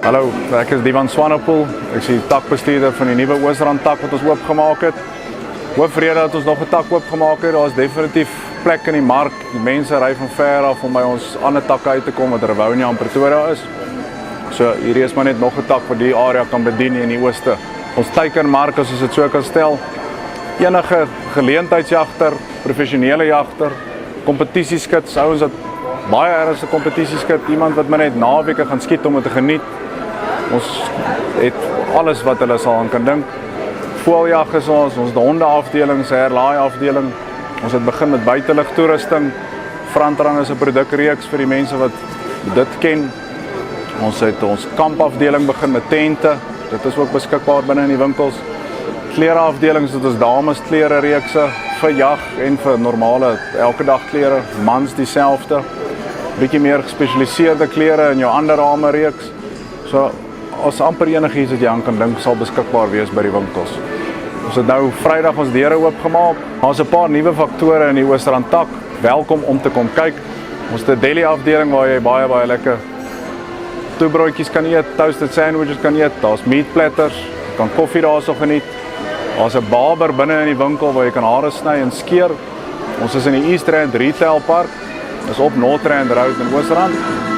Hallo, ek is Divan Swanepoel. Ek is die takbestuurder van die nuwe Oosrand tak wat ons oopgemaak het. Hoofrede dat ons nog 'n tak oopgemaak het, daar is definitief plek in die mark. Die mense ry van ver af om by ons ander takke uit te kom wat Rivonia en Pretoria is. So hierdie is maar net nog 'n tak wat die area kan bedien in die ooste. Ons teikenmark, as ons dit so kan stel, enige geleentheidsjagter, professionele jagter, kompetisieskits, ouens wat baie ernstige kompetisieskit, iemand wat maar net naweke gaan skiet om dit te geniet. Ons het alles wat hulle sal aan kan dink. Voëljag is ons die hondeafdeling, se herlaaiafdeling. Ons het begin met buitelug toerusting. Frontrun is 'n produkreeks vir die mense wat dit ken. Ons het ons kampafdeling begin met tente. Dit is ook beskikbaar binne in die winkels. Klereafdelings het ons damesklere reekse vir jag en vir normale elke dag klere, mans dieselfde. Bietjie meer gespesialiseerde klere in jou anderarme reeks. So as amper enigiets wat jy aan kan dink sal beskikbaar wees by die winkels. Ons het nou Vrydag ons deure oopgemaak. Ons 'n paar nuwe faktore in die Oosrand tak. Welkom om te kom kyk. Ons het 'n deli afdeling waar jy baie lekker toebroodjies kan eet, toasted sandwiches kan eet. Daar's meat platters, jy kan koffie daarso geniet. Daar's 'n barber binne in die winkel waar jy kan hare sny en skeer. Ons is in die East Rand Retail Park. Dis op North Rand Road in Oosrand.